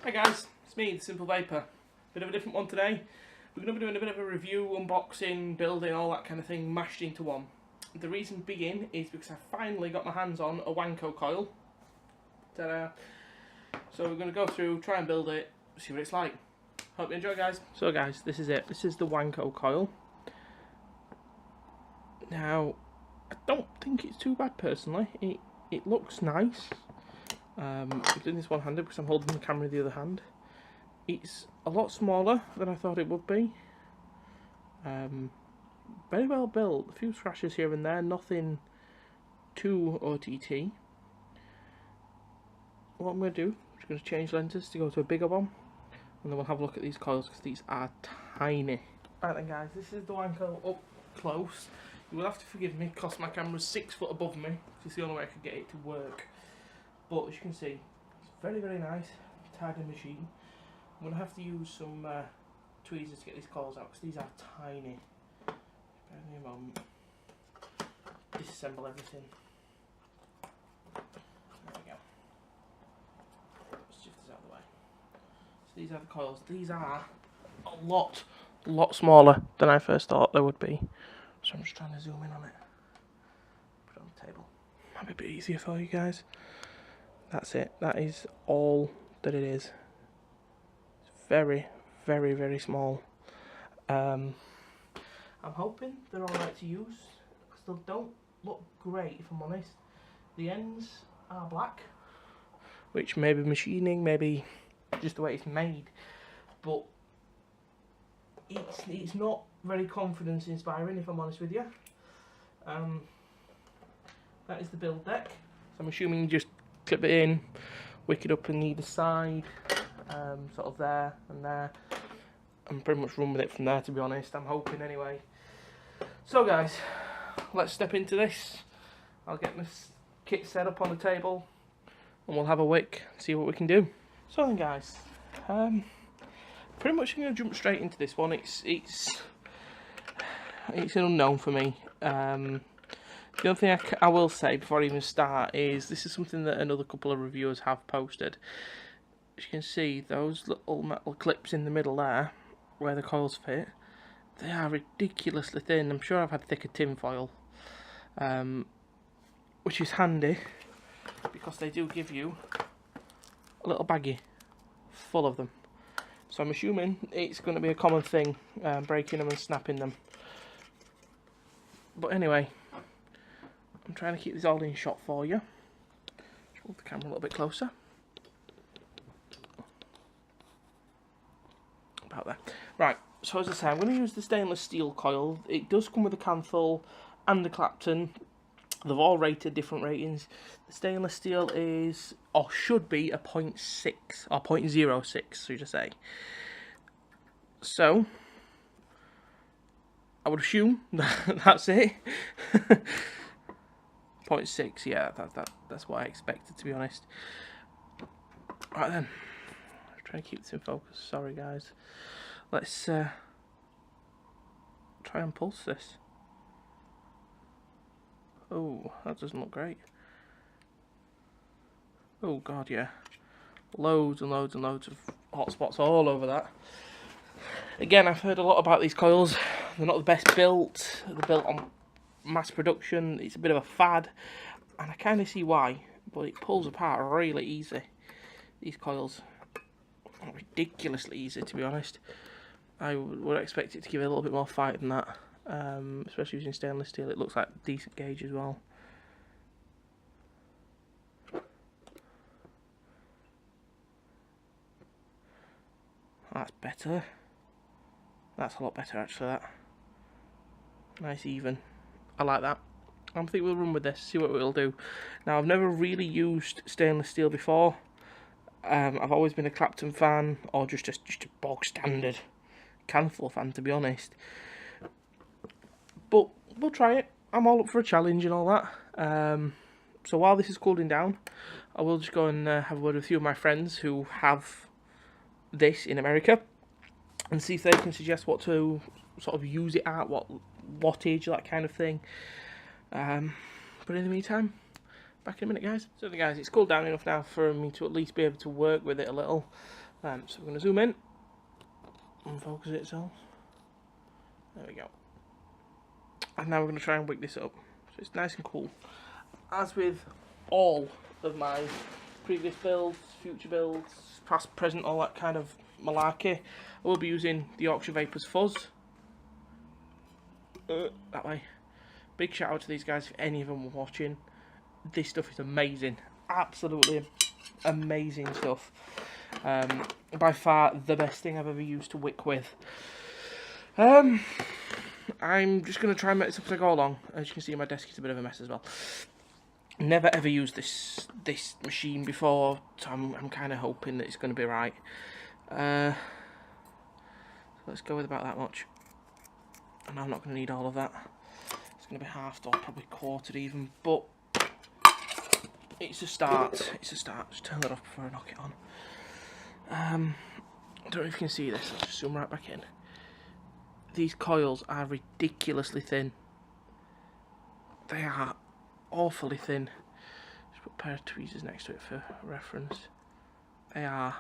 Hi guys, it's me, the Simple Vapor. Bit of a different one today. We're going to be doing a bit of a review, unboxing, building, all that kind of thing, mashed into one. The reason being is because I finally got my hands on a Wanko coil. Ta-da! So we're going to go through, try and build it, see what it's like. Hope you enjoy, guys. So guys, this is it. This is the Wanko coil. Now, I don't think it's too bad personally. It looks nice. I'm doing this one-handed because I'm holding the camera in the other hand. It's a lot smaller than I thought it would be. Very well built. A few scratches here and there, nothing too OTT. What I'm going to do, I'm just going to change lenses to go to a bigger one, and then we'll have a look at these coils because these are tiny. Right then guys, this is the Wanko up close. You will have to forgive me because my camera's 6 foot above me. It's the only way I could get it to work. But as you can see, it's very, very nice, tidy machine. I'm going to have to use some tweezers to get these coils out because these are tiny. Bear with me a moment. Disassemble everything. There we go. Let's shift this out of the way. So these are the coils. These are a lot smaller than I first thought they would be. So I'm just trying to zoom in on it. Put it on the table. Might be a bit easier for you guys. That's it. That is all that it is. It's very, very, very small. I'm hoping they're alright to use because they don't look great, if I'm honest. The ends are black, which may be machining, maybe just the way it's made, but it's not very confidence inspiring, if I'm honest with you. That is the build deck. So I'm assuming you just clip it in, wick it up on either side, sort of there and there, and pretty much run with it from there, to be honest. I'm hoping anyway. So guys, let's step into this. I'll get this kit set up on the table and we'll have a wick, see what we can do. So then guys, pretty much I'm going to jump straight into this one. It's an unknown for me. The other thing I will say before I even start is this is something that another couple of reviewers have posted. As you can see, those little metal clips in the middle there, where the coils fit, they are ridiculously thin. I'm sure I've had thicker tin foil, which is handy because they do give you a little baggie full of them. So I'm assuming it's going to be a common thing, breaking them and snapping them. But anyway, I'm trying to keep this all in shot for you. Just move the camera a little bit closer. About there. Right, so as I say, I'm going to use the stainless steel coil. It does come with a Canthal and a Clapton. They've all rated different ratings. The stainless steel is, or should be, a 0.6 or 0.06, should I say. So I would assume that's it. 0.6, yeah, that's what I expected, to be honest. Right then, I'm trying to keep this in focus. Sorry guys. Let's try and pulse this. Oh, that doesn't look great. Oh god, yeah. Loads and loads and loads of hot spots all over that. Again, I've heard a lot about these coils. They're not the best built. They're built on mass production. It's a bit of a fad, and I kind of see why, but it pulls apart really easy. These coils are ridiculously easy, to be honest. I would expect it to give it a little bit more fight than that, especially using stainless steel. It looks like a decent gauge as well. That's better. That's a lot better actually, that. Nice even. I like that. I think we'll run with this, see what it'll do. Now, I've never really used stainless steel before. I've always been a Clapton fan, or just a bog standard Canthal fan, to be honest. But we'll try it. I'm all up for a challenge and all that. So while this is cooling down, I will just go and have a word with a few of my friends who have this in America, and see if they can suggest what to sort of use it at, what wattage, that kind of thing. But in the meantime, back in a minute guys. So guys, it's cooled down enough now for me to at least be able to work with it a little. So we're going to zoom in and focus it itself. There we go. And now we're going to try and wick this up so it's nice and cool. As with all of my previous builds, future builds, past, present, all that kind of malarkey, I will be using the Yorkshire Vapors Fuzz. That way. Big shout out to these guys if any of them were watching. This stuff is amazing. Absolutely amazing stuff. By far the best thing I've ever used to wick with. I'm just going to try and make this up as I go along. As you can see, my desk is a bit of a mess as well. Never ever used this machine before, so I'm kind of hoping that it's going to be right. So let's go with about that much. And I'm not going to need all of that. It's going to be halved or probably quartered even, but it's a start. It's a start. Just turn that off before I knock it on. I don't know if you can see this. Let's just zoom right back in. These coils are ridiculously thin. They are awfully thin. Just put a pair of tweezers next to it for reference. They are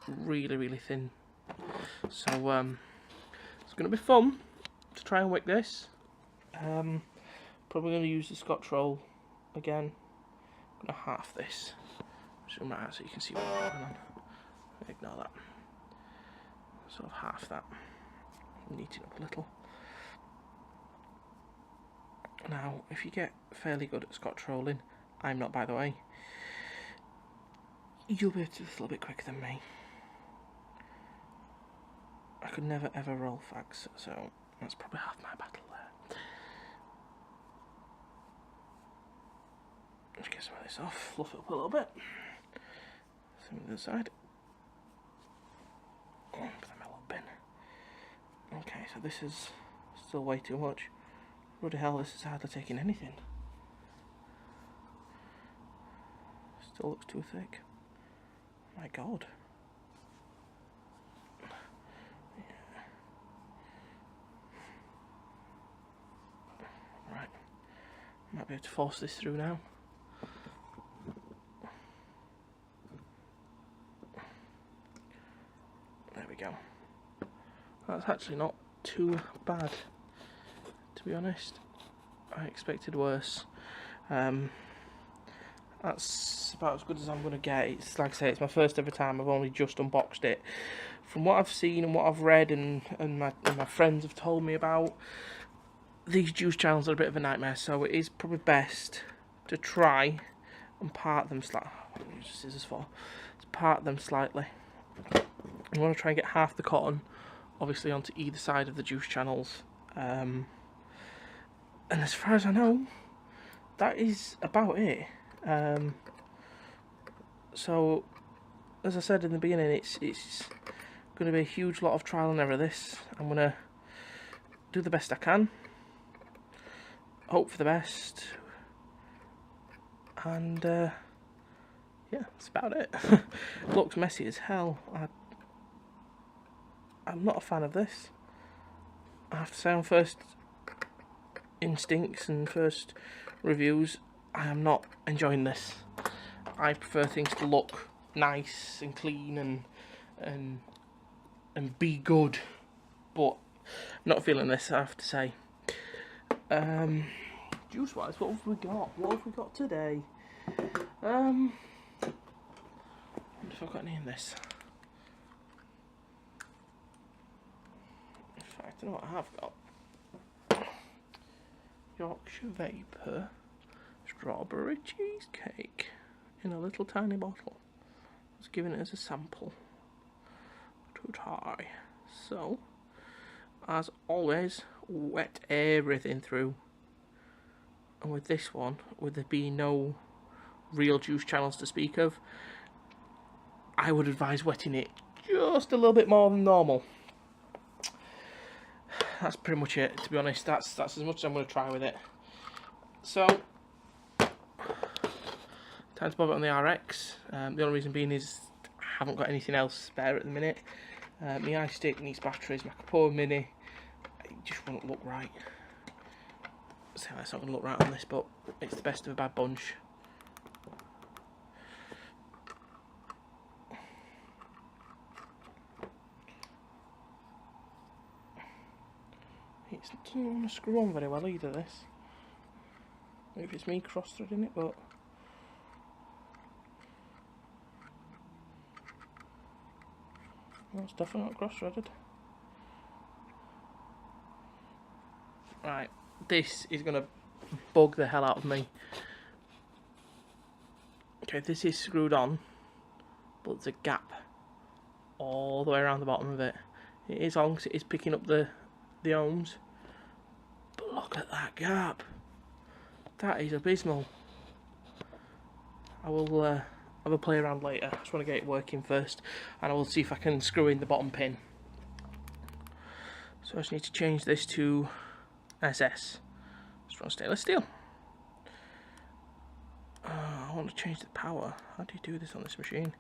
really, really thin. So it's going to be fun to try and wick this. Probably going to use the Scotch roll again. I'm going to half this. Zoom right out so you can see what's going on. Ignore that. Sort of half that. Neaten up a little. Now, if you get fairly good at Scotch rolling, I'm not by the way, you'll be a little bit quicker than me. I could never ever roll fags, so that's probably half my battle there. Let's get some of this off, fluff it up a little bit. Some on the other side. Put that in my little bin. Okay, so this is still way too much. Bloody hell, this is hardly taking anything. Still looks too thick. My god. Yeah. Right. Might be able to force this through now. There we go. That's actually not too bad, to be honest. I expected worse. That's about as good as I'm going to get. It's like I say, it's my first ever time. I've only just unboxed it. From what I've seen and what I've read and my friends have told me about, these juice channels are a bit of a nightmare. So it is probably best to try and part them slightly. What do I use scissors for? To part them slightly. I'm going to try and get half the cotton, obviously, onto either side of the juice channels. And as far as I know, that is about it. So, as I said in the beginning, it's going to be a huge lot of trial and error. This, I'm going to do the best I can, hope for the best, and yeah, that's about it. Looks messy as hell. I'm not a fan of this. I have to say, on first instincts and first reviews, I am not enjoying this. I prefer things to look nice and clean and be good, but I'm not feeling this, I have to say. Juice wise, what have we got? What have we got today? I wonder if I've got any in this. In fact, I don't know what I have got. Yorkshire Vapor strawberry cheesecake in a little tiny bottle. I was given it as a sample to try. So, as always, wet everything through. And with this one, with there being no real juice channels to speak of, I would advise wetting it just a little bit more than normal. That's pretty much it, to be honest. That's as much as I'm going to try with it. So, time to bob it on the RX. The only reason being is I haven't got anything else spare at the minute. My eye stick needs batteries, my Capone Mini, it just won't look right. So that's not going to look right on this, but it's the best of a bad bunch. It doesn't want to screw on very well either, this. Maybe it's me cross-threading it, but... No, it's definitely not cross-threaded. Right, this is going to bug the hell out of me. Okay, this is screwed on, but there's a gap all the way around the bottom of it. It is on because it is picking up the ohms. But look at that gap. That is abysmal. I will have a play around later. I just want to get it working first, and I will see if I can screw in the bottom pin. So I just need to change this to SS. Strong stainless steel. I want to change the power. How do you do this on this machine?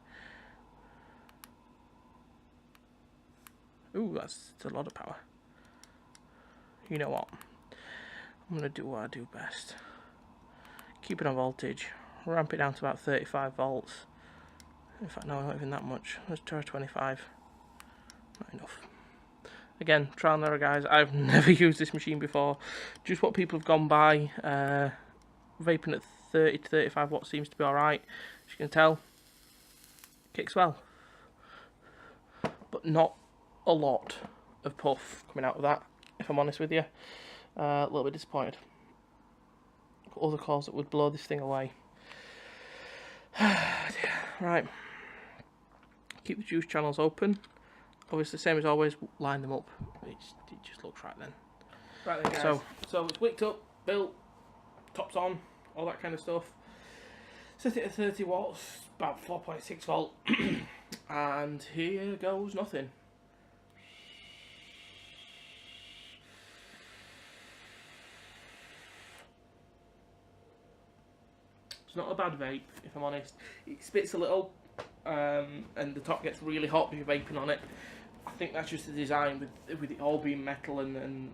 Ooh, that's a lot of power. You know what? I'm going to do what I do best. Keep it on voltage. Ramp it down to about 35 volts. In fact, no, not even that much. Let's try 25. Not enough. Again, trial and error, guys. I've never used this machine before. Just what people have gone by. Vaping at 30 to 35 watts seems to be alright. As you can tell, kicks well. But not a lot of puff coming out of that, if I'm honest with you. A little bit disappointed. Got other cores that would blow this thing away. Right. Keep the juice channels open. Obviously, same as always, line them up. It just looks right then. Right then, guys. So it's wicked up, built, tops on, all that kind of stuff. Set it at 30 watts, about 4.6 volt, and here goes nothing. It's not a bad vape, if I'm honest. It spits a little, and the top gets really hot when you're vaping on it. I think that's just the design with it all being metal and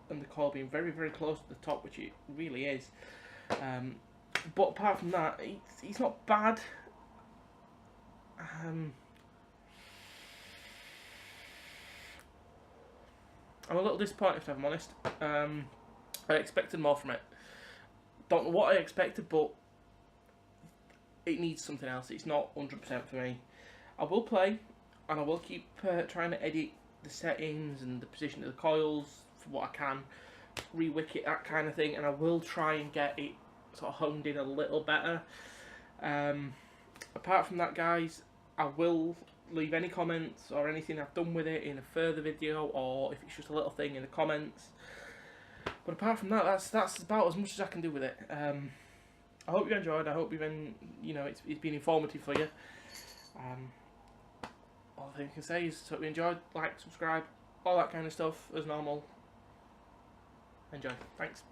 the coil being very, very close to the top, which it really is. But apart from that, it's not bad. I'm a little disappointed, if I'm honest. I expected more from it. Don't know what I expected, but it needs something else. It's not 100% for me. I will play, and I will keep trying to edit the settings and the position of the coils for what I can, re-wick it, that kind of thing, and I will try and get it sort of honed in a little better. Apart from that, guys, I will leave any comments or anything I've done with it in a further video, or if it's just a little thing in the comments. But apart from that, that's about as much as I can do with it. I hope you enjoyed. I hope you've been, it's been informative for you. All I can say is, hope you enjoyed. Like, subscribe, all that kind of stuff as normal. Enjoy. Thanks.